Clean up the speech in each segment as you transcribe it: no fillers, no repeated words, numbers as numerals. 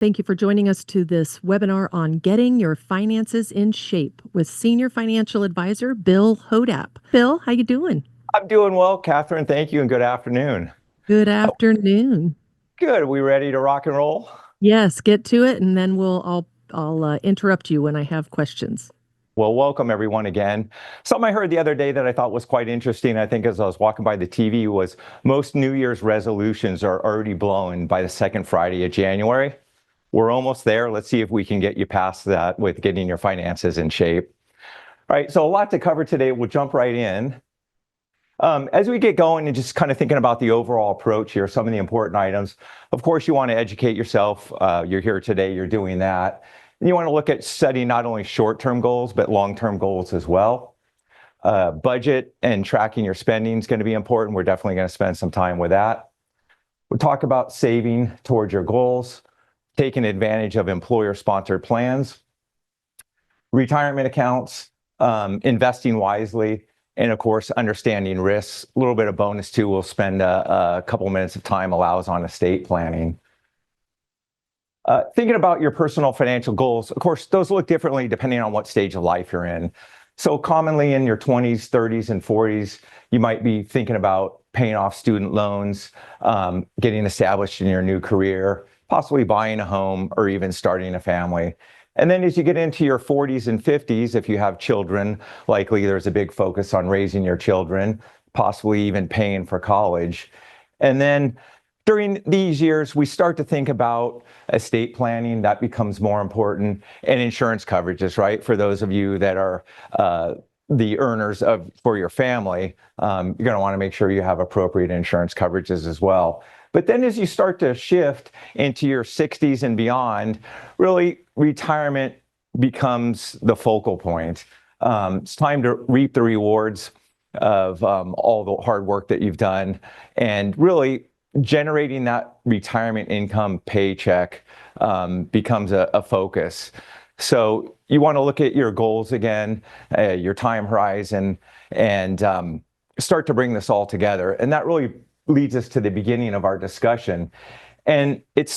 Thank you for joining us to this webinar on getting your finances in shape with Senior Financial Advisor Bill Hodapp. Bill, how you doing? I'm doing well, Catherine. Thank you, and good afternoon. Good afternoon. Good. We ready to rock and roll? Yes, get to it, and then I'll interrupt you when I have questions. Well, welcome everyone again. Something I heard the other day that I thought was quite interesting, I think, as I was walking by the TV, was most New Year's resolutions are already blown by the second Friday of January. We're almost there. Let's see if we can get you past that with getting your finances in shape. All right, so a lot to cover today. We'll jump right in. As we get going and just kind of thinking about the overall approach here, some of the important items, of course, you want to educate yourself. You're here today, you're doing that. And you want to look at setting not only short-term goals, but long-term goals as well. Budget and tracking your spending is going to be important. We're definitely going to spend some time with that. We'll talk about saving towards your goals, taking advantage of employer-sponsored plans, retirement accounts, investing wisely, and of course, understanding risks. A little bit of bonus too. We'll spend a couple minutes of time allows on estate planning. Thinking about your personal financial goals, of course, those look differently depending on what stage of life you're in. So commonly in your 20s, 30s, and 40s, you might be thinking about paying off student loans, getting established in your new career, possibly buying a home, or even starting a family. And then as you get into your 40s and 50s, if you have children, likely there's a big focus on raising your children, possibly even paying for college. And then during these years, we start to think about estate planning. That becomes more important, and insurance coverages, right? For those of you that are the earners for your family, you're going to want to make sure you have appropriate insurance coverages as well. But then as you start to shift into your 60s and beyond, really retirement becomes the focal point. It's time to reap the rewards of all the hard work that you've done, and really generating that retirement income paycheck becomes a focus. So you want to look at your goals again, your time horizon, and start to bring this all together. And that really leads us to the beginning of our discussion. And it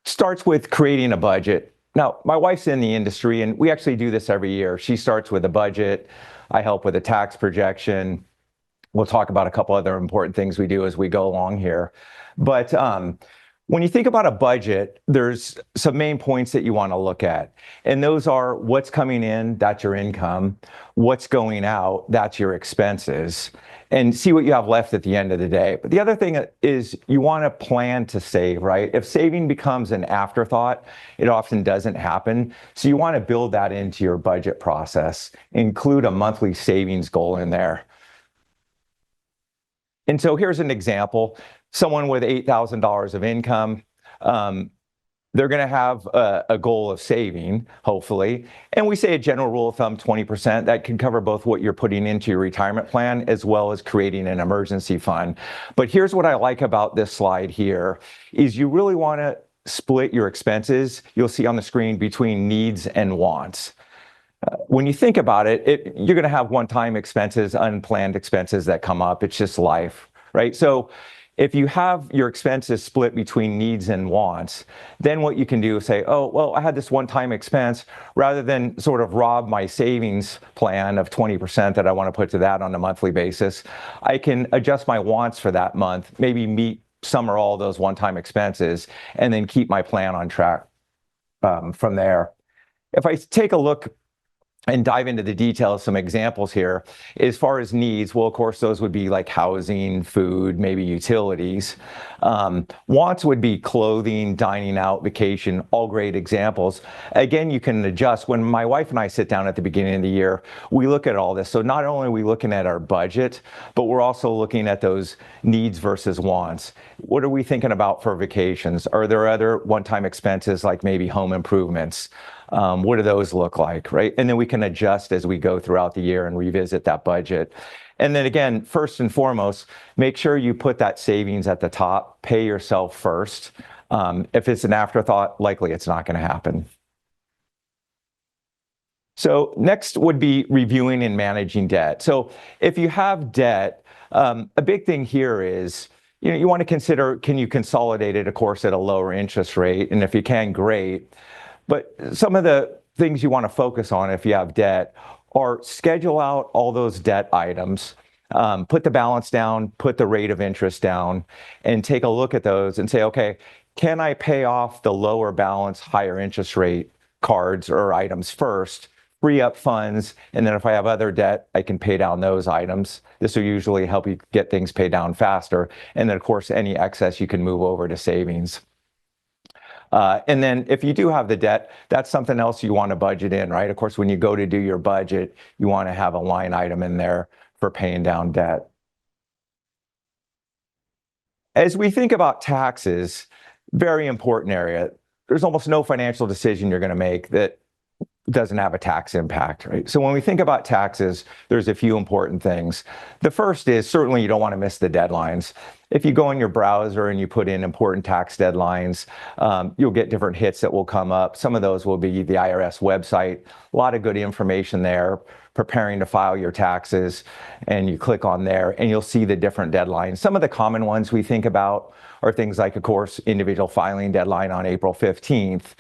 starts with creating a budget. Now, my wife's in the industry, and we actually do this every year. She starts with a budget. I help with a tax projection. We'll talk about a couple other important things we do as we go along here. But when you think about a budget, there's some main points that you want to look at. And those are what's coming in, that's your income. What's going out, that's your expenses. And see what you have left at the end of the day. But the other thing is you want to plan to save, right? If saving becomes an afterthought, it often doesn't happen. So you want to build that into your budget process. Include a monthly savings goal in there. And so here's an example. Someone with $8,000 of income, they're going to have a goal of saving, hopefully. And we say a general rule of thumb, 20%. That can cover both what you're putting into your retirement plan as well as creating an emergency fund. But here's what I like about this slide here is you really want to split your expenses, you'll see on the screen, between needs and wants. When you think about it, you're going to have one-time expenses, unplanned expenses that come up. It's just life, right? So if you have your expenses split between needs and wants, then what you can do is say, oh, well, I had this one-time expense. Rather than sort of rob my savings plan of 20% that I want to put to that on a monthly basis, I can adjust my wants for that month, maybe meet some or all those one-time expenses, and then keep my plan on track from there. If I take a look and dive into the details, some examples here. As far as needs, well, of course, those would be like housing, food, maybe utilities. Wants would be clothing, dining out, vacation, all great examples. Again, you can adjust. When my wife and I sit down at the beginning of the year, we look at all this. So not only are we looking at our budget, but we're also looking at those needs versus wants. What are we thinking about for vacations? Are there other one-time expenses like maybe home improvements? What do those look like, right? And then we can adjust as we go throughout the year and revisit that budget. And then again, first and foremost, make sure you put that savings at the top, pay yourself first. If it's an afterthought, likely it's not going to happen. So next would be reviewing and managing debt. So if you have debt, a big thing here is you want to consider, can you consolidate it, of course, at a lower interest rate? And if you can, great. But some of the things you want to focus on if you have debt are schedule out all those debt items, put the balance down, put the rate of interest down, and take a look at those and say, okay, can I pay off the lower balance, higher interest rate cards or items first, free up funds, and then if I have other debt, I can pay down those items. This will usually help you get things paid down faster. And then, of course, any excess you can move over to savings. And then if you do have the debt, that's something else you want to budget in, right? Of course, when you go to do your budget, you want to have a line item in there for paying down debt. As we think about taxes, very important area. There's almost no financial decision you're going to make that doesn't have a tax impact, right? So when we think about taxes, there's a few important things. The first is certainly you don't want to miss the deadlines. If you go in your browser and you put in important tax deadlines, you'll get different hits that will come up. Some of those will be the IRS website. A lot of good information there, preparing to file your taxes, and you click on there and you'll see the different deadlines. Some of the common ones we think about are things like, of course, individual filing deadline on April 15th.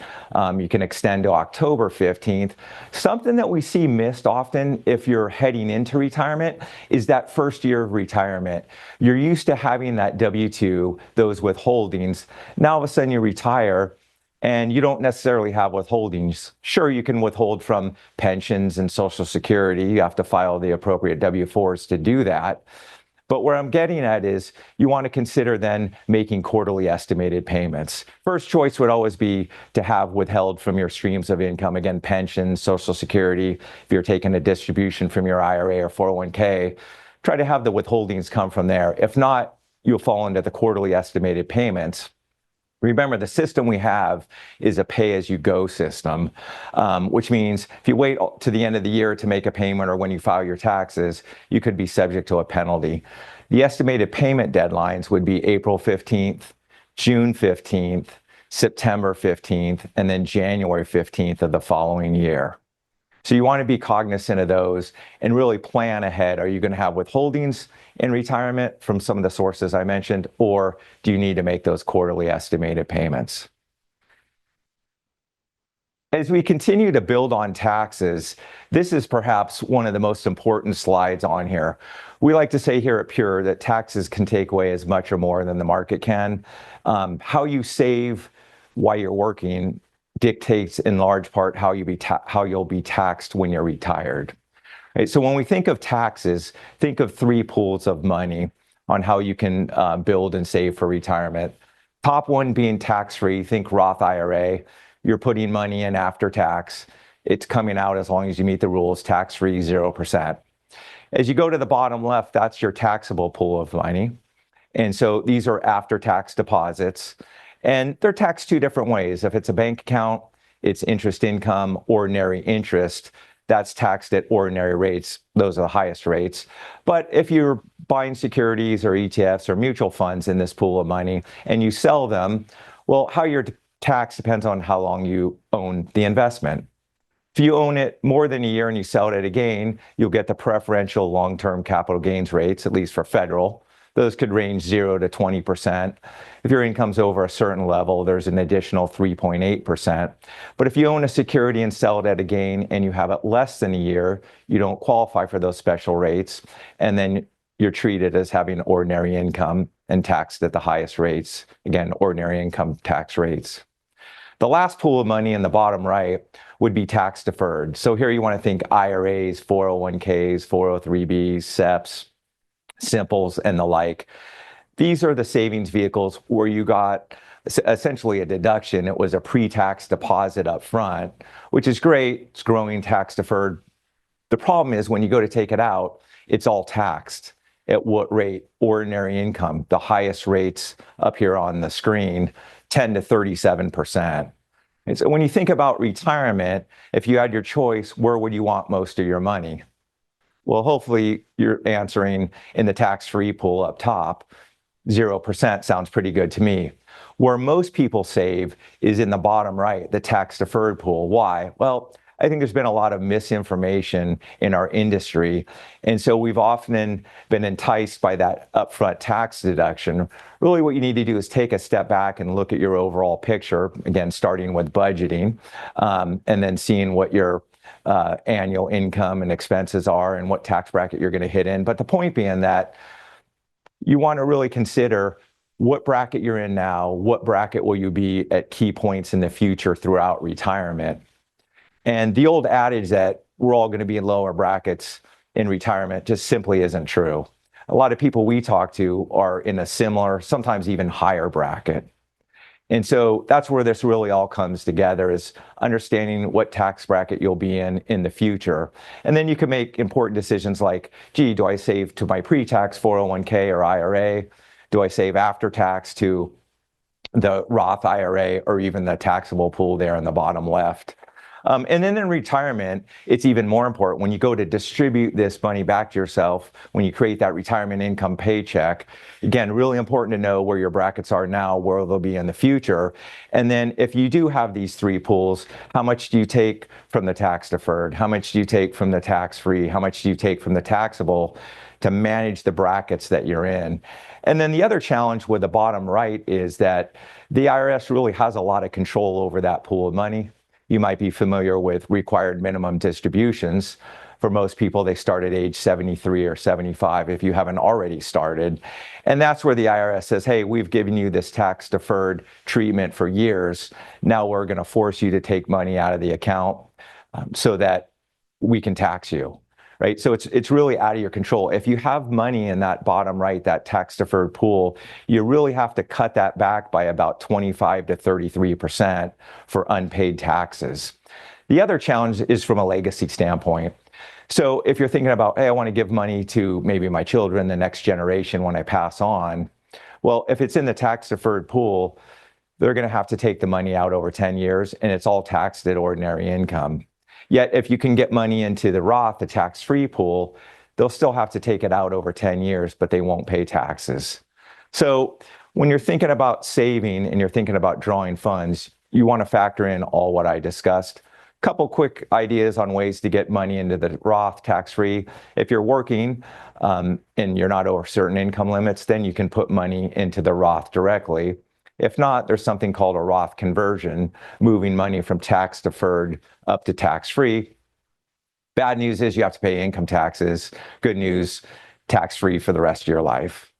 You can extend to October 15th. Something that we see missed often if you're heading into retirement is that first year of retirement. You're used to having that W-2, those withholdings. Now all of a sudden you retire and you don't necessarily have withholdings. Sure, you can withhold from pensions and Social Security. You have to file the appropriate W-4s to do that. But where I'm getting at is you want to consider then making quarterly estimated payments. First choice would always be to have withheld from your streams of income, again, pensions, Social Security. If you're taking a distribution from your IRA or 401k, try to have the withholdings come from there. If not, you'll fall into the quarterly estimated payments. Remember, the system we have is a pay-as-you-go system, which means if you wait to the end of the year to make a payment or when you file your taxes, you could be subject to a penalty. The estimated payment deadlines would be April 15th, June 15th, September 15th, and then January 15th of the following year. So you want to be cognizant of those and really plan ahead. Are you going to have withholdings in retirement from some of the sources I mentioned, or do you need to make those quarterly estimated payments? As we continue to build on taxes, this is perhaps one of the most important slides on here. We like to say here at Pure that taxes can take away as much or more than the market can. How you save while you're working dictates in large part how you'll be taxed when you're retired. Right? So when we think of taxes, think of three pools of money on how you can build and save for retirement. Top one being tax-free, think Roth IRA. You're putting money in after tax. It's coming out as long as you meet the rules, tax-free, 0%. As you go to the bottom left, that's your taxable pool of money. And so these are after-tax deposits. And they're taxed two different ways. If it's a bank account, it's interest income, ordinary interest. That's taxed at ordinary rates. Those are the highest rates. But if you're buying securities or ETFs or mutual funds in this pool of money and you sell them, well, how you're taxed depends on how long you own the investment. If you own it more than a year and you sell it at a gain, you'll get the preferential long-term capital gains rates, at least for federal. Those could range 0 to 20%. If your income's over a certain level, there's an additional 3.8%. But if you own a security and sell it at a gain and you have it less than a year, you don't qualify for those special rates. And then you're treated as having ordinary income and taxed at the highest rates. Again, ordinary income tax rates. The last pool of money in the bottom right would be tax deferred. So here you want to think IRAs, 401ks, 403bs, SEPs, Simples, and the like. These are the savings vehicles where you got essentially a deduction. It was a pre-tax deposit up front, which is great. It's growing tax deferred. The problem is when you go to take it out, it's all taxed. At what rate? Ordinary income, the highest rates up here on the screen, 10 to 37%. And so when you think about retirement, if you had your choice, where would you want most of your money? Well, hopefully you're answering in the tax-free pool up top. 0% sounds pretty good to me. Where most people save is in the bottom right, the tax-deferred pool. Why? Well, I think there's been a lot of misinformation in our industry. And so we've often been enticed by that upfront tax deduction. Really, what you need to do is take a step back and look at your overall picture, again, starting with budgeting, and then seeing what your annual income and expenses are and what tax bracket you're going to hit in. But the point being that you want to really consider what bracket you're in now, what bracket will you be at key points in the future throughout retirement. And the old adage that we're all going to be in lower brackets in retirement just simply isn't true. A lot of people we talk to are in a similar, sometimes even higher bracket. And so that's where this really all comes together, is understanding what tax bracket you'll be in the future. And then you can make important decisions like, gee, do I save to my pre-tax 401k or IRA? Do I save after tax to the Roth IRA or even the taxable pool there in the bottom left? And then in retirement, it's even more important when you go to distribute this money back to yourself, when you create that retirement income paycheck. Again, really important to know where your brackets are now, where they'll be in the future. And then if you do have these three pools, how much do you take from the tax deferred? How much do you take from the tax free? How much do you take from the taxable to manage the brackets that you're in? And then the other challenge with the bottom right is that the IRS really has a lot of control over that pool of money. You might be familiar with required minimum distributions. For most people, they start at age 73 or 75 if you haven't already started. And that's where the IRS says, hey, we've given you this tax deferred treatment for years. Now we're going to force you to take money out of the account so that we can tax you. Right? So it's really out of your control. If you have money in that bottom right, that tax deferred pool, you really have to cut that back by about 25 to 33% for unpaid taxes. The other challenge is from a legacy standpoint. So if you're thinking about, hey, I want to give money to maybe my children, the next generation when I pass on, well, if it's in the tax deferred pool, they're going to have to take the money out over 10 years and it's all taxed at ordinary income. Yet if you can get money into the Roth, the tax-free pool, they'll still have to take it out over 10 years, but they won't pay taxes. So when you're thinking about saving and you're thinking about drawing funds, you want to factor in all what I discussed. Couple quick ideas on ways to get money into the Roth tax-free. If you're working and you're not over certain income limits, then you can put money into the Roth directly. If not, there's something called a Roth conversion, moving money from tax deferred up to tax free. Bad news is you have to pay income taxes. Good news, tax free for the rest of your life.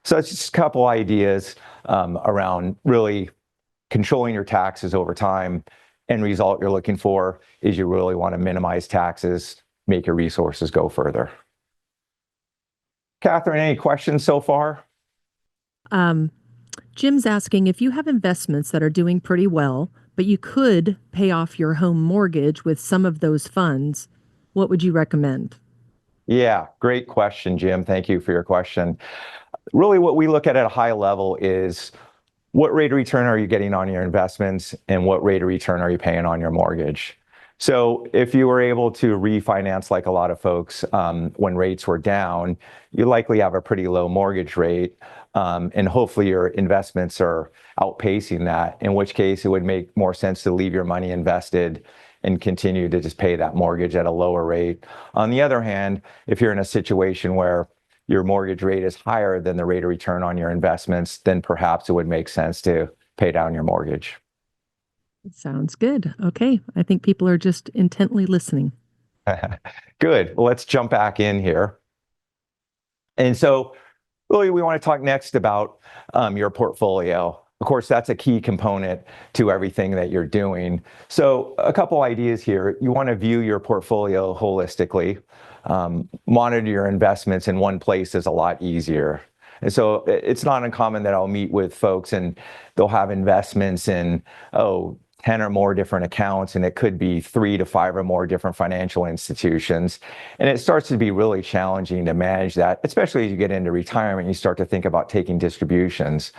So it's just a couple ideas around really controlling your taxes over time. End result you're looking for is you really want to minimize taxes, make your resources go further. Catherine, any questions so far? Jim's asking if you have investments that are doing pretty well, but you could pay off your home mortgage with some of those funds, what would you recommend? Yeah, great question, Jim. Thank you for your question. Really, what we look at a high level is what rate of return are you getting on your investments and what rate of return are you paying on your mortgage? So if you were able to refinance like a lot of folks when rates were down, you likely have a pretty low mortgage rate. And hopefully your investments are outpacing that, in which case it would make more sense to leave your money invested and continue to just pay that mortgage at a lower rate. On the other hand, if you're in a situation where your mortgage rate is higher than the rate of return on your investments, then perhaps it would make sense to pay down your mortgage. Sounds good. Okay. I think people are just intently listening. Good. Well, let's jump back in here. And so really, we want to talk next about your portfolio. Of course, that's a key component to everything that you're doing. So a couple ideas here. You want to view your portfolio holistically. Monitor your investments in one place is a lot easier. And so it's not uncommon that I'll meet with folks and they'll have investments in, 10 or more different accounts, and it could be 3 to 5 or more different financial institutions. And it starts to be really challenging to manage that, especially as you get into retirement, you start to think about taking distributions.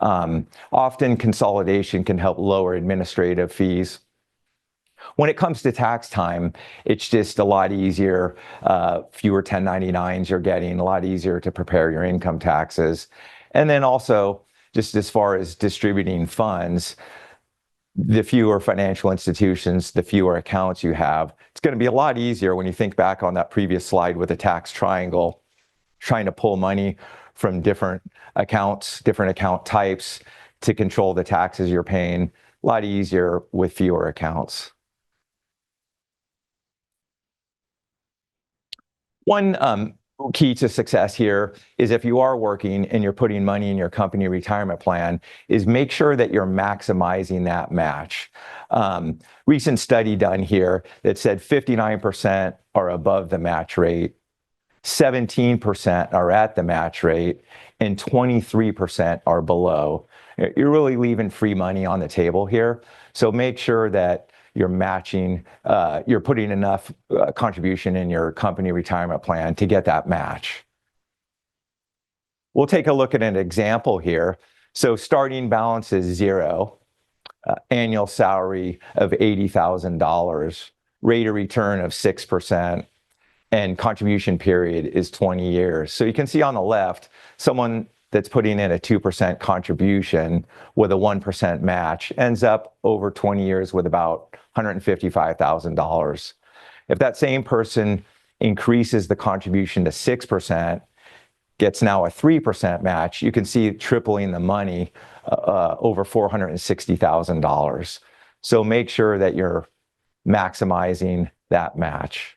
Often consolidation can help lower administrative fees. When it comes to tax time, it's just a lot easier, fewer 1099s you're getting, a lot easier to prepare your income taxes. And then also, just as far as distributing funds, the fewer financial institutions, the fewer accounts you have. It's going to be a lot easier when you think back on that previous slide with the tax triangle, trying to pull money from different accounts, different account types to control the taxes you're paying. A lot easier with fewer accounts. One key to success here is if you are working and you're putting money in your company retirement plan, is make sure that you're maximizing that match. Recent study done here that said 59% are above the match rate, 17% are at the match rate, and 23% are below. You're really leaving free money on the table here. So make sure that you're matching, you're putting enough contribution in your company retirement plan to get that match. We'll take a look at an example here. So starting balance is zero, annual salary of $80,000, rate of return of 6%, and contribution period is 20 years. So you can see on the left, someone that's putting in a 2% contribution with a 1% match ends up over 20 years with about $155,000. If that same person increases the contribution to 6%, gets now a 3% match, you can see tripling the money over $460,000. So make sure that you're maximizing that match.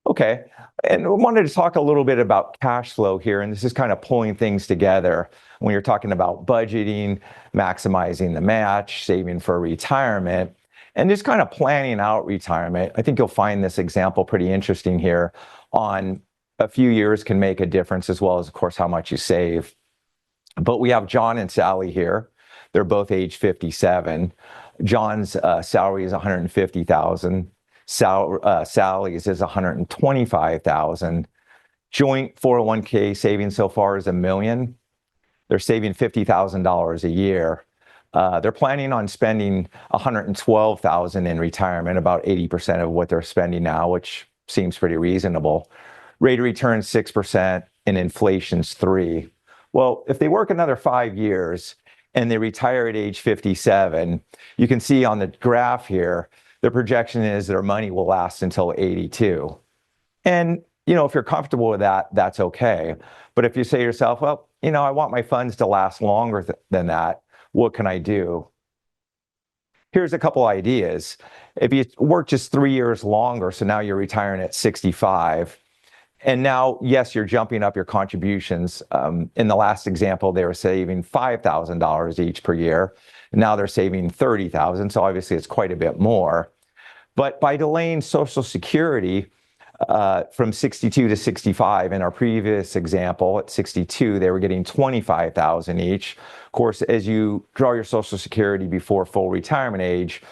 Okay, and I wanted to talk a little bit about cash flow here, and this is kind of pulling things together when you're talking about budgeting, maximizing the match, saving for retirement, and just kind of planning out retirement. I think you'll find this example pretty interesting here on a few years can make a difference, as well as, of course, how much you save. But we have John and Sally here. They're both age 57. John's salary is $150,000. Sally's is $125,000. Joint 401k savings so far is $1 million. They're saving $50,000 a year. They're planning on spending $112,000 in retirement, about 80% of what they're spending now, which seems pretty reasonable. Rate of return 6% and inflation's 3%. Well, if they work another 5 years and they retire at age 57, you can see on the graph here, the projection is their money will last until 82. And, if you're comfortable with that, that's okay. But if you say to yourself, well, I want my funds to last longer than that, what can I do? Here's a couple ideas. If you work just 3 years longer, so now you're retiring at 65, and now, yes, you're jumping up your contributions. In the last example, they were saving $5,000 each per year. Now they're saving $30,000, so obviously it's quite a bit more. But by delaying Social Security from 62 to 65, in our previous example, at 62, they were getting $25,000 each. Of course, as you draw your Social Security before full retirement age,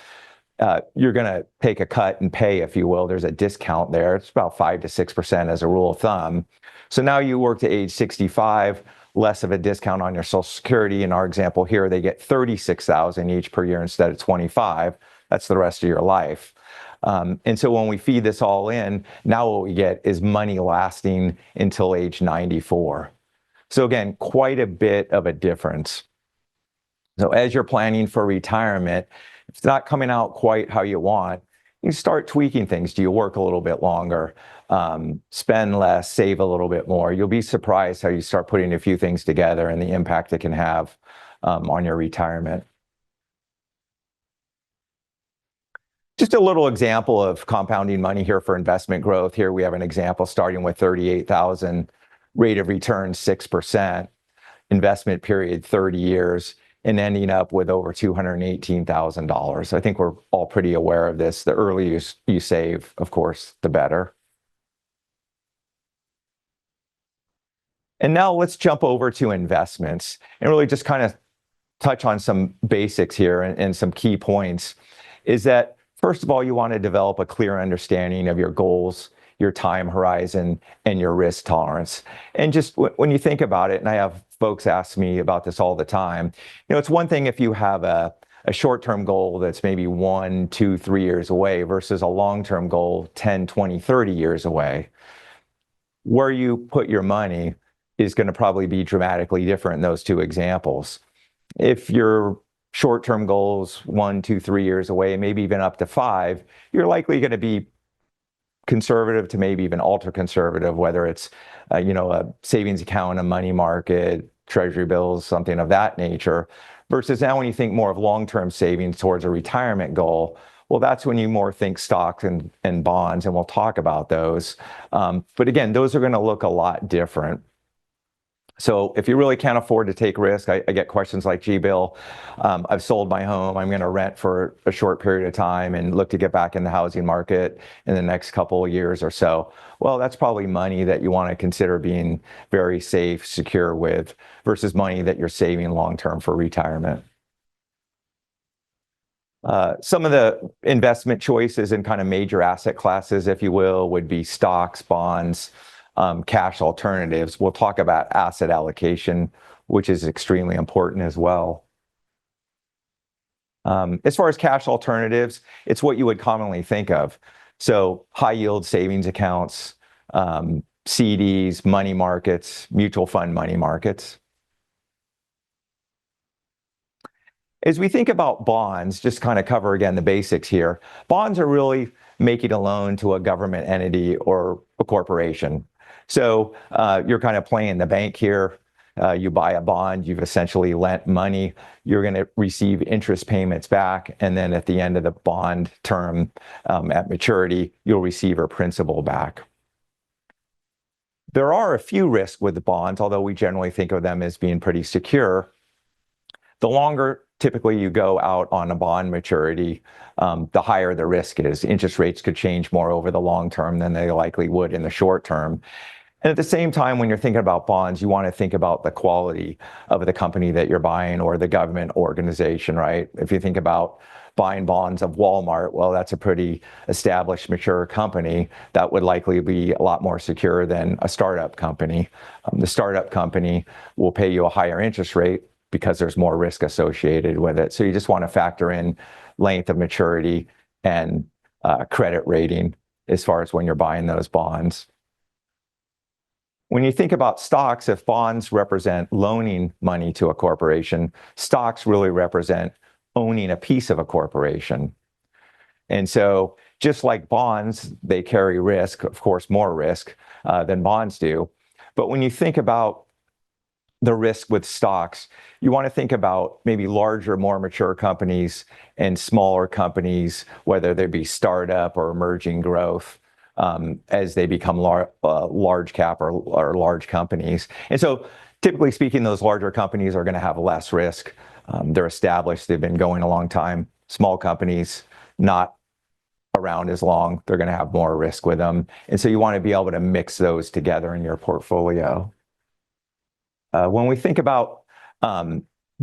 you're going to take a cut and pay, if you will. There's a discount there. It's about 5 to 6% as a rule of thumb. So now you work to age 65, less of a discount on your Social Security. In our example here, they get $36,000 each per year instead of $25,000. That's the rest of your life. And so when we feed this all in, now what we get is money lasting until age 94. So again, quite a bit of a difference. So as you're planning for retirement, if it's not coming out quite how you want, you start tweaking things. Do you work a little bit longer, spend less, save a little bit more? You'll be surprised how you start putting a few things together and the impact it can have on your retirement. Just a little example of compounding money here for investment growth. Here we have an example starting with $38,000, rate of return 6%, investment period 30 years, and ending up with over $218,000. I think we're all pretty aware of this. The earlier you save, of course, the better. And now let's jump over to investments and really just kind of touch on some basics here and some key points. Is that, first of all, you want to develop a clear understanding of your goals, your time horizon, and your risk tolerance. And just when you think about it, and I have folks ask me about this all the time, it's one thing if you have a short-term goal that's maybe 1, 2, 3 years away versus a long-term goal 10, 20, 30 years away. Where you put your money is going to probably be dramatically different in those two examples. If your short-term goals 1, 2, 3 years away, maybe even up to 5, you're likely going to be conservative to maybe even ultra conservative, whether it's a savings account, a money market, treasury bills, something of that nature. Versus now when you think more of long-term savings towards a retirement goal, well, that's when you more think stocks and bonds, and we'll talk about those. But again, those are going to look a lot different. So if you really can't afford to take risk, I get questions like, gee, Bill, I've sold my home. I'm going to rent for a short period of time and look to get back in the housing market in the next couple of years or so. Well, that's probably money that you want to consider being very safe, secure with, versus money that you're saving long-term for retirement. Some of the investment choices in kind of major asset classes, if you will, would be stocks, bonds, cash alternatives. We'll talk about asset allocation, which is extremely important as well. As far as cash alternatives, it's what you would commonly think of. So high yield savings accounts, CDs, money markets, mutual fund money markets. As we think about bonds, just kind of cover again the basics here. Bonds are really making a loan to a government entity or a corporation. So you're kind of playing the bank here. You buy a bond, you've essentially lent money. You're going to receive interest payments back, and then at the end of the bond term, at maturity, you'll receive your principal back. There are a few risks with the bonds, although we generally think of them as being pretty secure. The longer typically you go out on a bond maturity, the higher the risk is. Interest rates could change more over the long term than they likely would in the short term. And at the same time, when you're thinking about bonds, you want to think about the quality of the company that you're buying or the government organization, right? If you think about buying bonds of Walmart, well, that's a pretty established, mature company that would likely be a lot more secure than a startup company. The startup company will pay you a higher interest rate because there's more risk associated with it. So you just want to factor in length of maturity and credit rating as far as when you're buying those bonds. When you think about stocks, if bonds represent loaning money to a corporation, stocks really represent owning a piece of a corporation. And so just like bonds, they carry risk, of course, more risk than bonds do. But when you think about the risk with stocks, you want to think about maybe larger, more mature companies and smaller companies, whether they be startup or emerging growth, as they become large cap or large companies. And so typically speaking, those larger companies are going to have less risk. They're established, they've been going a long time. Small companies, not around as long, they're going to have more risk with them. And so you want to be able to mix those together in your portfolio. When we think about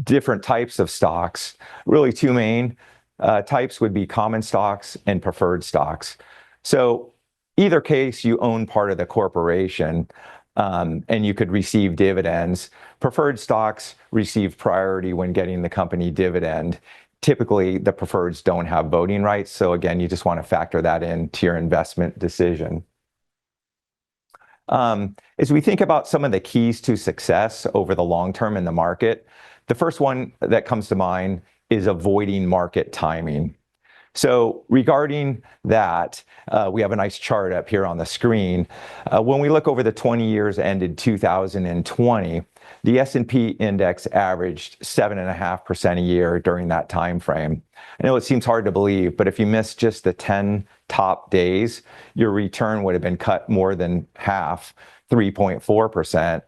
different types of stocks, really two main types would be common stocks and preferred stocks. So either case, you own part of the corporation and you could receive dividends. Preferred stocks receive priority when getting the company dividend. Typically, the preferreds don't have voting rights. So again, you just want to factor that into your investment decision. As we think about some of the keys to success over the long term in the market, the first one that comes to mind is avoiding market timing. So regarding that, we have a nice chart up here on the screen. When we look over the 20 years ended 2020, the S&P index averaged 7.5% a year during that time frame. I know it seems hard to believe, but if you missed just the 10 top days, your return would have been cut more than half, 3.4%.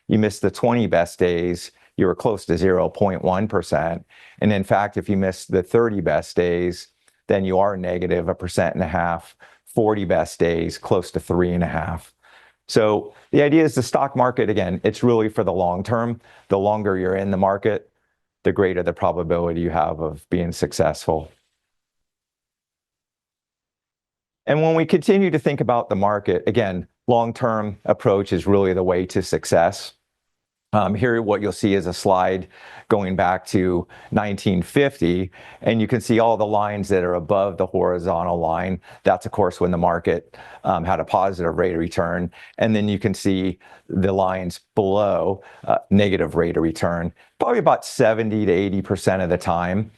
You missed the 20 best days, you were close to 0.1%. And in fact, if you missed the 30 best days, then you are negative 1.5%, 40 best days, close to 3.5%. So the idea is the stock market, again, it's really for the long term. The longer you're in the market, the greater the probability you have of being successful. And when we continue to think about the market, again, long-term approach is really the way to success. Here, what you'll see is a slide going back to 1950, and you can see all the lines that are above the horizontal line. That's, of course, when the market had a positive rate of return. And then you can see the lines below negative rate of return. Probably about 70 to 80% of the time,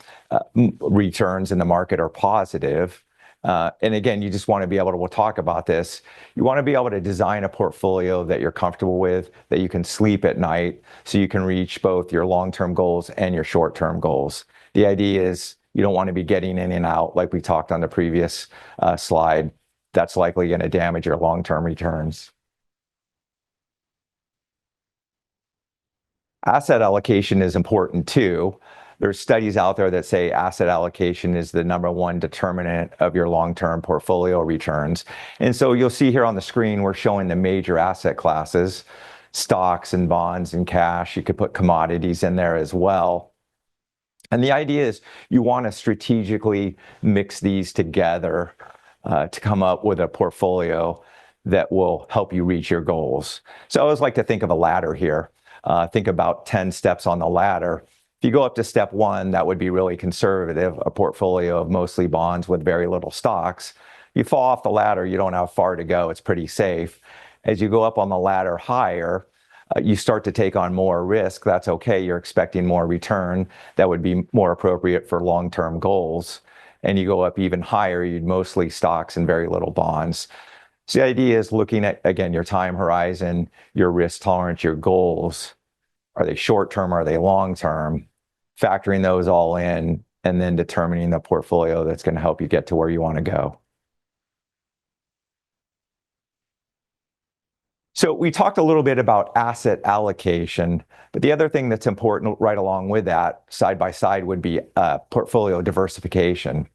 returns in the market are positive. And again, you just want to be able to, we'll talk about this. You want to be able to design a portfolio that you're comfortable with, that you can sleep at night, so you can reach both your long-term goals and your short-term goals. The idea is you don't want to be getting in and out like we talked on the previous slide. That's likely going to damage your long-term returns. Asset allocation is important too. There's studies out there that say asset allocation is the #1 determinant of your long-term portfolio returns. And so you'll see here on the screen, we're showing the major asset classes, stocks and bonds and cash. You could put commodities in there as well. And the idea is you want to strategically mix these together to come up with a portfolio that will help you reach your goals. So I always like to think of a ladder here. Think about 10 steps on the ladder. If you go up to step 1, that would be really conservative, a portfolio of mostly bonds with very little stocks. You fall off the ladder, you don't have far to go. It's pretty safe. As you go up on the ladder higher, you start to take on more risk. That's okay. You're expecting more return. That would be more appropriate for long-term goals. And you go up even higher, you'd mostly stocks and very little bonds. So the idea is looking at, again, your time horizon, your risk tolerance, your goals. Are they short-term? Are they long-term? Factoring those all in, and then determining the portfolio that's going to help you get to where you want to go. So we talked a little bit about asset allocation, but the other thing that's important right along with that, side by side, would be portfolio diversification.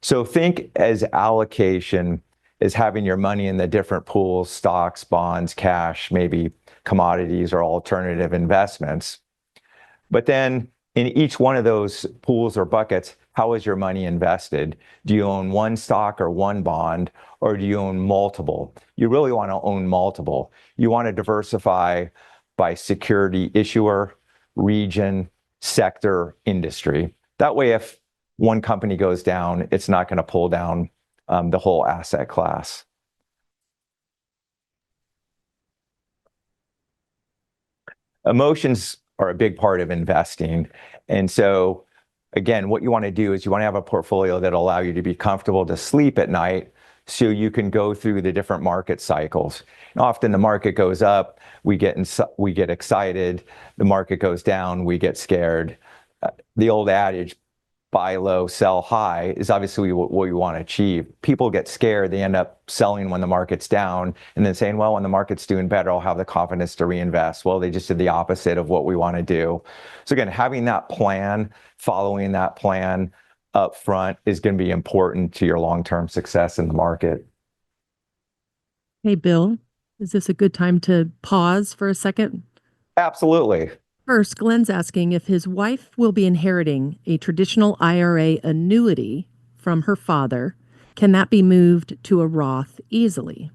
So think as allocation as having your money in the different pools, stocks, bonds, cash, maybe commodities or alternative investments. But then in each one of those pools or buckets, how is your money invested? Do you own one stock or one bond, or do you own multiple? You really want to own multiple. You want to diversify by security issuer, region, sector, industry. That way, if one company goes down, it's not going to pull down the whole asset class. Emotions are a big part of investing. And so, again, what you want to do is you want to have a portfolio that'll allow you to be comfortable to sleep at night, so you can go through the different market cycles. And often the market goes up, we get excited. The market goes down, we get scared. The old adage, buy low, sell high, is obviously what we want to achieve. People get scared, they end up selling when the market's down, and then saying, well, when the market's doing better, I'll have the confidence to reinvest. Well, they just did the opposite of what we want to do. So again, having that plan, following that plan up front is going to be important to your long-term success in the market. Hey, Bill, is this a good time to pause for a second? Absolutely. First, Glenn's asking if his wife will be inheriting a traditional IRA annuity from her father. Can that be moved to a Roth easily?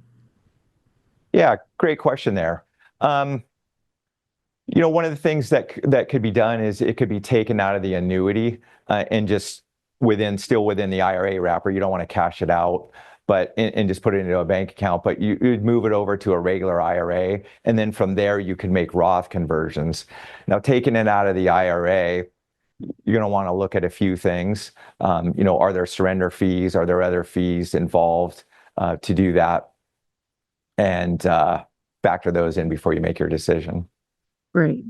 Yeah, great question there. One of the things that could be done is it could be taken out of the annuity and just still within the IRA wrapper. You don't want to cash it out, and just put it into a bank account, but you'd move it over to a regular IRA, and then from there you can make Roth conversions. Now, taking it out of the IRA, you're going to want to look at a few things. Are there surrender fees? Are there other fees involved to do that? And factor those in before you make your decision. Great.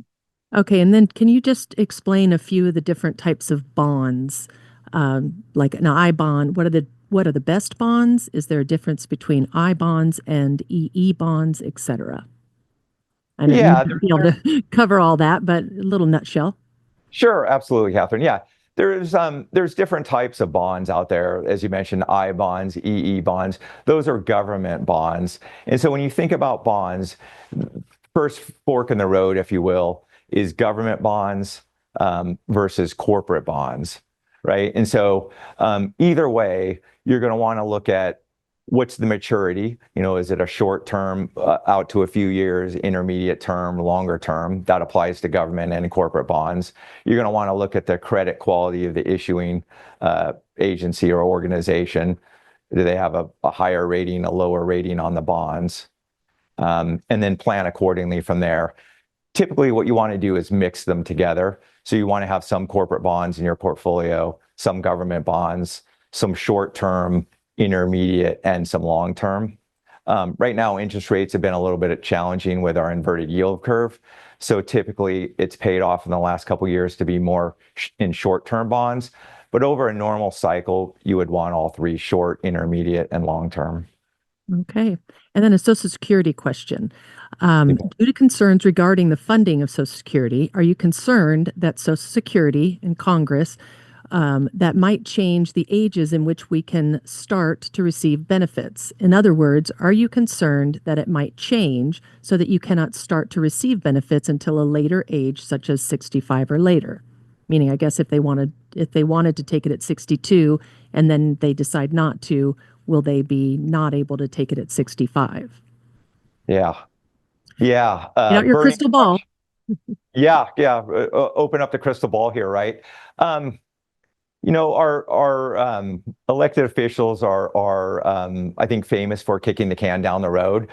Okay, and then can you just explain a few of the different types of bonds? Like an I bond, what are the best bonds? Is there a difference between I bonds and EE bonds, et cetera? I know you Yeah, might be able to cover all that, but a little nutshell. sure, absolutely, Catherine. Yeah, there's different types of bonds out there, as you mentioned, I bonds, EE bonds. Those are government bonds, and so when you think about bonds, first fork in the road, if you will, is government bonds versus corporate bonds, right? And so either way, you're going to want to look at What's the maturity? Is it a short term, out to a few years, intermediate term, longer term? That applies to government and corporate bonds. You're going to want to look at the credit quality of the issuing agency or organization. Do they have a higher rating, a lower rating on the bonds? And then plan accordingly from there. Typically, what you want to do is mix them together. So you want to have some corporate bonds in your portfolio, some government bonds, some short-term, intermediate, and some long-term. Right now, interest rates have been a little bit challenging with our inverted yield curve. So typically, it's paid off in the last couple of years to be more in short-term bonds. But over a normal cycle, you would want all three: short, intermediate, and long-term. Okay. And then a Social Security question. Due to concerns regarding the funding of Social Security, are you concerned that Social Security and Congress that might change the ages in which we can start to receive benefits? In other words, are you concerned that it might change so that you cannot start to receive benefits until a later age, such as 65 or later? Meaning, I guess if they wanted to take it at 62 and then they decide not to, will they be not able to take it at 65? Yeah. Yeah. Get out your Burning crystal ball. question. Yeah. Yeah. Open up the crystal ball here, right? Um, our elected officials are I think famous for kicking the can down the road.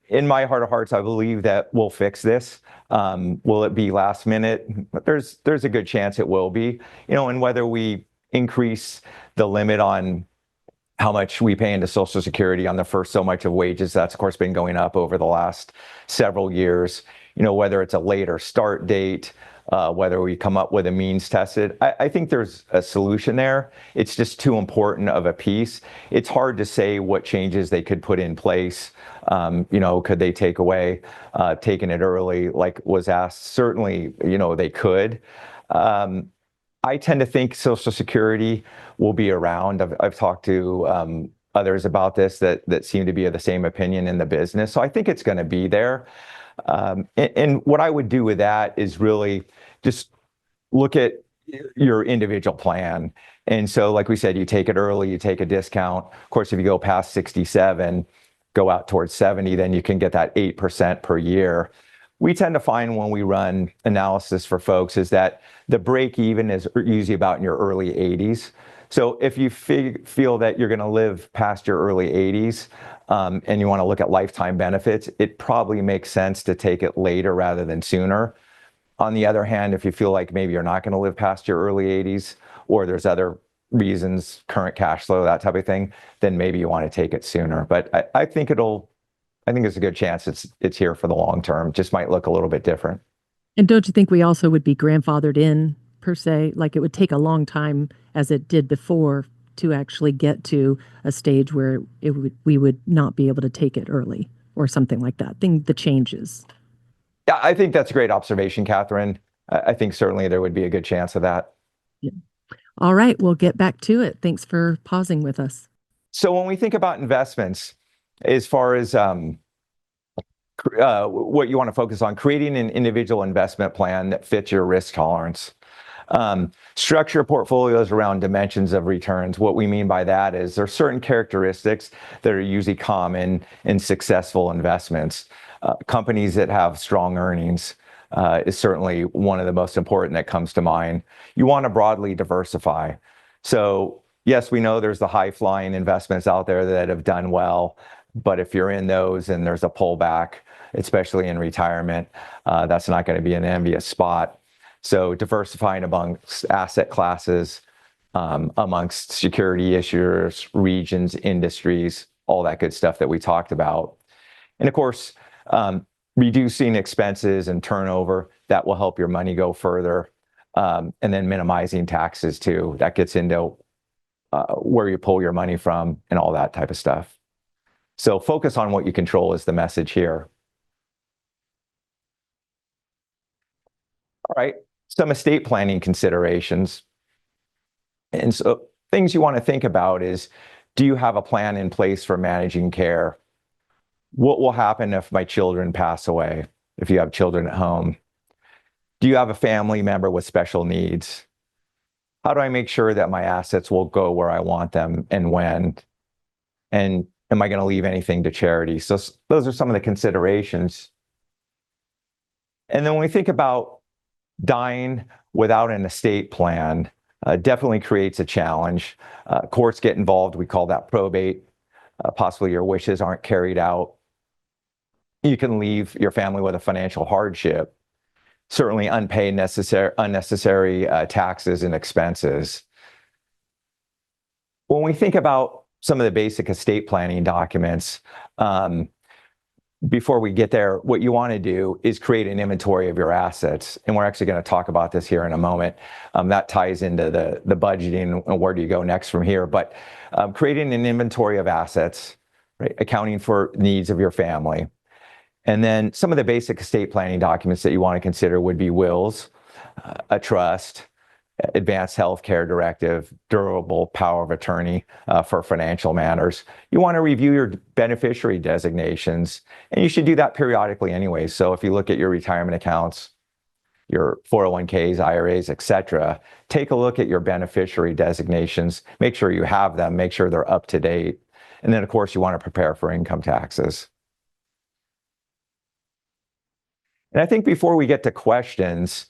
In my heart of hearts, I believe that we'll fix this. Will it be last minute? But there's a good chance it will be. And whether we increase the limit on how much we pay into Social Security on the first so much of wages, that's of course been going up over the last several years. Whether it's a later start date, whether we come up with a means tested, I think there's a solution there. It's just too important of a piece. It's hard to say what changes they could put in place. Could they take away taking it early, like was asked? Certainly, they could. I tend to think Social Security will be around. I've talked to others about this that seem to be of the same opinion in the business. So I think it's going to be there. And what I would do with that is really just look at your individual plan. And so, like we said, you take it early, you take a discount. Of course, if you go past 67, go out towards 70, then you can get that 8% per year. We tend to find when we run analysis for folks is that the break even is usually about in your early 80s. So if you feel that you're going to live past your early 80s and you want to look at lifetime benefits, it probably makes sense to take it later rather than sooner. On the other hand, if you feel like maybe you're not going to live past your early 80s or there's other reasons, current cash flow, that type of thing, then maybe you want to take it sooner. But I think there's a good chance it's here for the long term. Just might look a little bit different. And don't you think we also would be grandfathered in, per se? Like it would take a long time, as it did before, to actually get to a stage where we would not be able to take it early or something like that. The changes. Yeah, I think that's a great observation, Catherine. I think certainly there would be a good chance of that. Yeah. All right, we'll get back to it. Thanks for pausing with us. So when we think about investments, as far as what you want to focus on, creating an individual investment plan that fits your risk tolerance. Structure portfolios around dimensions of returns. What we mean by that is there are certain characteristics that are usually common in successful investments. Companies that have strong earnings is certainly one of the most important that comes to mind. You want to broadly diversify. So yes, we know there's the high flying investments out there that have done well, but if you're in those and there's a pullback, especially in retirement, that's not going to be an envious spot. So diversifying amongst asset classes, amongst security issuers, regions, industries, all that good stuff that we talked about. And of course, reducing expenses and turnover, that will help your money go further. And then minimizing taxes too. That gets into where you pull your money from and all that type of stuff. So focus on what you control is the message here. All right, some estate planning considerations. And so things you want to think about is, do you have a plan in place for managing care? What will happen if my children pass away, if you have children at home? Do you have a family member with special needs? How do I make sure that my assets will go where I want them and when? And Am I going to leave anything to charity? So those are some of the considerations. And then when we think about dying without an estate plan, definitely creates a challenge. Courts get involved. We call that probate. Possibly your wishes aren't carried out. You can leave your family with a financial hardship. Certainly unpaid unnecessary taxes and expenses. When we think about some of the basic estate planning documents, before we get there, what you want to do is create an inventory of your assets. And we're actually going to talk about this here in a moment. That ties into the budgeting and where do you go next from here. But creating an inventory of assets, right? Accounting for needs of your family. And then some of the basic estate planning documents that you want to consider would be wills, a trust, advanced health care directive, durable power of attorney for financial matters. You want to review your beneficiary designations, and you should do that periodically anyway. So if you look at your retirement accounts, your 401ks, IRAs, etc., take a look at your beneficiary designations, make sure you have them, make sure they're up to date. And then, of course, you want to prepare for income taxes. And I think before we get to questions,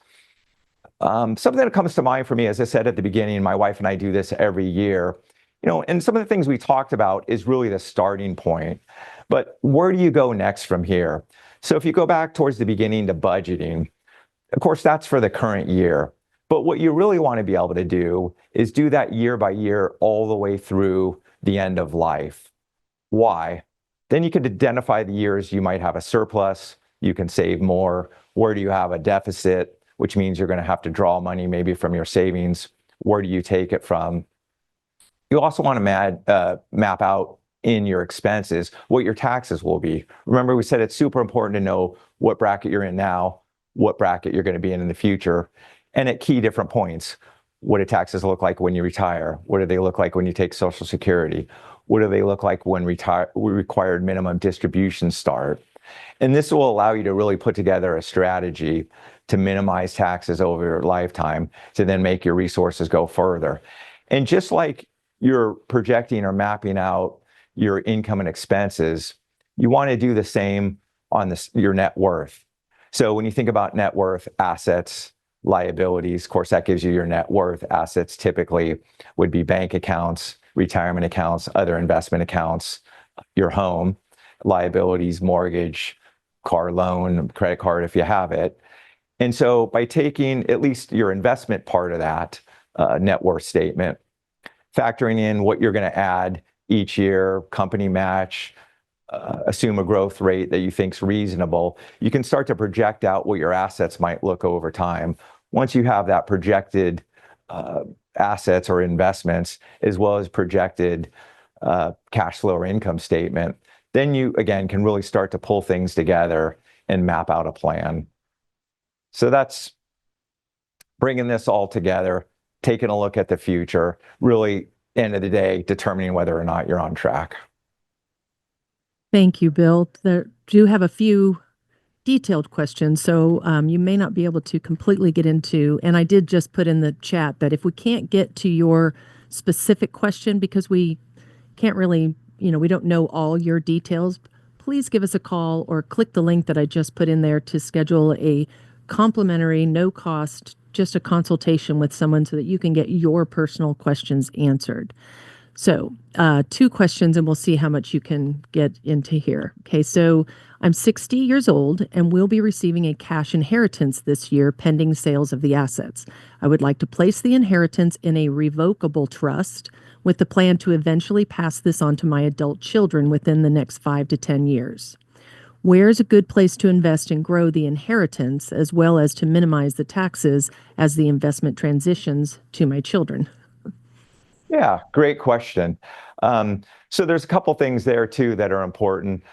something that comes to mind for me, as I said at the beginning, my wife and I do this every year, and some of the things we talked about is really the starting point. But where do you go next from here? So if you go back towards the beginning to budgeting, of course, that's for the current year. But what you really want to be able to do is do that year by year all the way through the end of life. Why? Then you could identify the years you might have a surplus, you can save more. Where do you have a deficit, which means you're going to have to draw money maybe from your savings? Where do you take it from? You also want to map out in your expenses what your taxes will be. Remember, we said it's super important to know what bracket you're in now, what bracket you're going to be in the future, and at key different points. What do taxes look like when you retire? What do they look like when you take Social Security? What do they look like when required minimum distributions start? And this will allow you to really put together a strategy to minimize taxes over your lifetime to then make your resources go further. And just like you're projecting or mapping out your income and expenses, you want to do the same on your net worth. So when you think about net worth, assets, liabilities, of course, that gives you your net worth. Assets typically would be bank accounts, retirement accounts, other investment accounts, your home. Liabilities, mortgage, car loan, credit card if you have it. And so by taking at least your investment part of that net worth statement, factoring in what you're going to add each year, company match, assume a growth rate that you think is reasonable, you can start to project out what your assets might look over time. Once you have that projected assets or investments, as well as projected cash flow or income statement, then you, again, can really start to pull things together and map out a plan. So that's bringing this all together, taking a look at the future, really, end of the day, determining whether or not you're on track. Thank you, Bill. There do have a few detailed questions, so you may not be able to completely get into, and I did just put in the chat that if we can't get to your specific question because we can't really, we don't know all your details, please give us a call or click the link that I just put in there to schedule a complimentary, no cost, just a consultation with someone so that you can get your personal questions answered. So 2 questions and we'll see how much you can get into here. Okay, so I'm 60 years old and will be receiving a cash inheritance this year pending sales of the assets. I would like to place the inheritance in a revocable trust with the plan to eventually pass this on to my adult children within the next 5 to 10 years. Where's a good place to invest and grow the inheritance as well as to minimize the taxes as the investment transitions to my children? Yeah, great question. So there's a couple things there too that are important.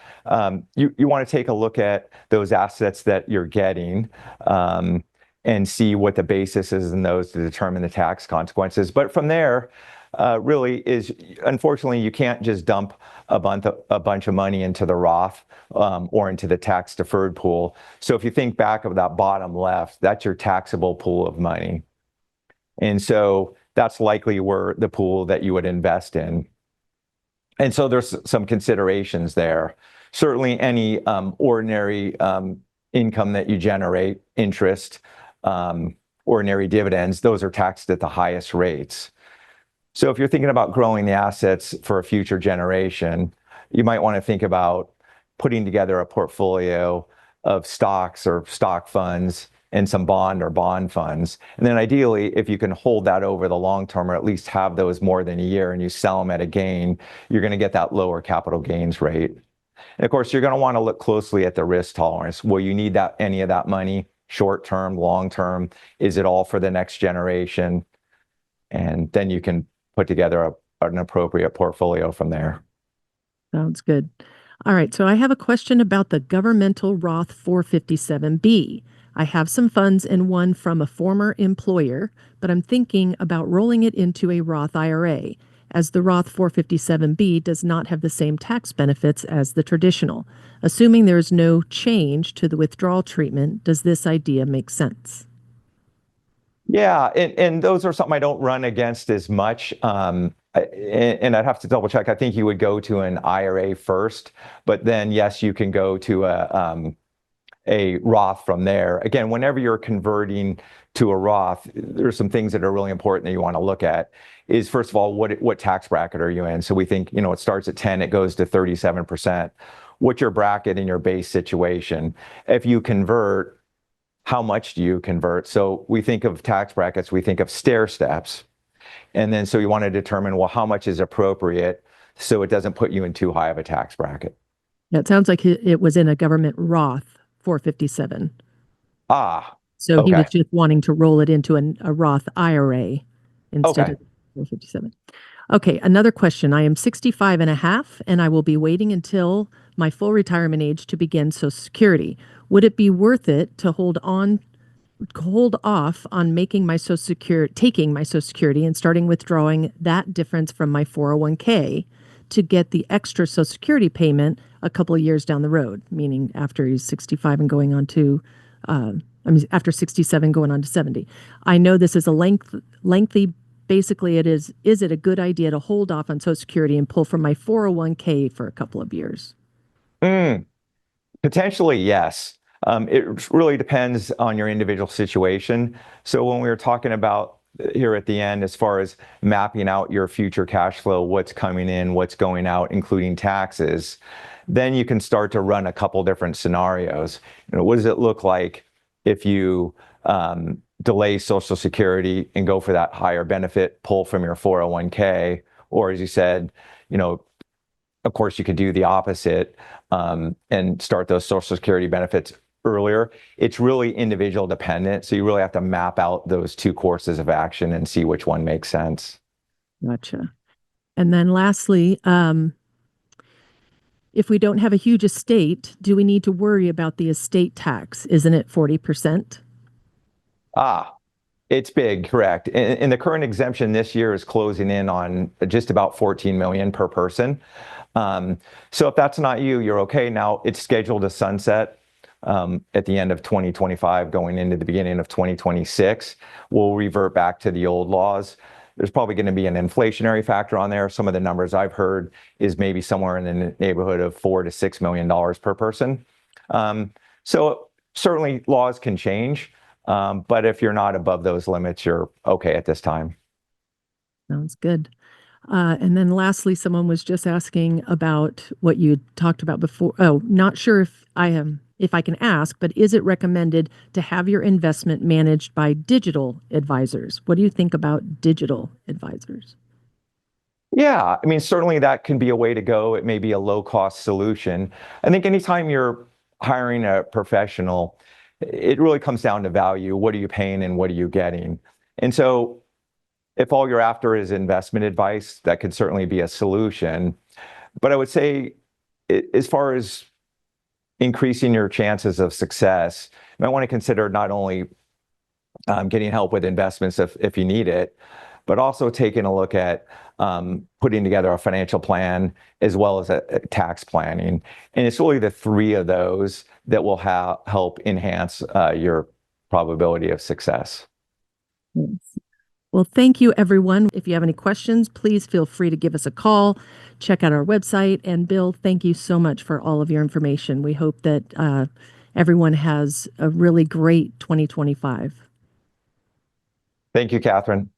You want to take a look at those assets that you're getting and see what the basis is in those to determine the tax consequences. But from there, really is, unfortunately, you can't just dump a bunch of money into the Roth or into the tax deferred pool. So if you think back of that bottom left, that's your taxable pool of money. And so that's likely where the pool that you would invest in. And so there's some considerations there. Certainly any ordinary income that you generate, interest, ordinary dividends, those are taxed at the highest rates. So if you're thinking about growing the assets for a future generation, you might want to think about putting together a portfolio of stocks or stock funds and some bond or bond funds. And then ideally, if you can hold that over the long term, or at least have those more than a year, and you sell them at a gain, you're going to get that lower capital gains rate. And of course, you're going to want to look closely at the risk tolerance. Will you need that any of that money short term, long term? Is it all for the next generation? And then you can put together an appropriate portfolio from there. Sounds good. All right, so I have a question about the governmental Roth 457B. I have some funds in one from a former employer, but I'm thinking about rolling it into a Roth IRA, as the Roth 457B does not have the same tax benefits as the traditional. Assuming there is no change to the withdrawal treatment, does this idea make sense? Yeah, and those are something I don't run against as much. And I'd have to double check. I think you would go to an IRA first, but then yes, you can go to a Roth from there. Again, whenever you're converting to a Roth, there's some things that are really important that you want to look at. Is first of all, what tax bracket are you in? So we think, it starts at 10, it goes to 37%. What's your bracket in your base situation? If you convert, how much do you convert? So we think of tax brackets, we think of stair steps. And then so you want to determine, well, how much is appropriate so it doesn't put you in too high of a tax bracket. Yeah, it sounds like it was in a government Roth 457. Ah, So he was okay. just wanting to roll it into a Roth IRA instead Okay. of 457. Okay, another question. I am 65 and a half, and I will be waiting until my full retirement age to begin Social Security. Would it be worth it to hold off on taking my Social Security and starting withdrawing that difference from my 401k to get the extra Social Security payment a couple of years down the road, meaning after he's 65 and going on to, after 67 going on to 70. I know this is a lengthy, basically is it a good idea to hold off on Social Security and pull from my 401k for a couple of years? Mm, potentially, yes. It really depends on your individual situation. So when we were talking about here at the end, as far as mapping out your future cash flow, what's coming in, what's going out, including taxes, then you can start to run a couple different scenarios. What does it look like if you delay Social Security and go for that higher benefit, pull from your 401k? Or as you said, of course, you could do the opposite and start those Social Security benefits earlier. It's really individual dependent. So you really have to map out those two courses of action and see which one makes sense. Gotcha. And then lastly, if we don't have a huge estate, do we need to worry about the estate tax? Isn't it 40%? Ah, it's big, correct. And the current exemption this year is closing in on just about 14 million per person. So if that's not you, you're okay. Now it's scheduled to sunset at the end of 2025, going into the beginning of 2026. We'll revert back to the old laws. There's probably going to be an inflationary factor on there. Some of the numbers I've heard is maybe somewhere in the neighborhood of $4 to $6 million per person. So certainly laws can change, but if you're not above those limits, you're okay at this time. Sounds good. And then lastly, someone was just asking about what you talked about before. Oh, not sure if I can ask, but is it recommended to have your investment managed by digital advisors? What do you think about digital advisors? Yeah, I mean, certainly that can be a way to go. It may be a low-cost solution. I think anytime you're hiring a professional, it really comes down to value. What are you paying and what are you getting? And so if all you're after is investment advice, that could certainly be a solution. But I would say, as far as increasing your chances of success, you might want to consider not only getting help with investments if you need it, but also taking a look at putting together a financial plan as well as a tax planning. And it's really the three of those that will help enhance your probability of success. Yes. Well, thank you, everyone. If you have any questions, please feel free to give us a call. Check out our website. And Bill, thank you so much for all of your information. We hope that everyone has a really great 2025. Thank you, Catherine.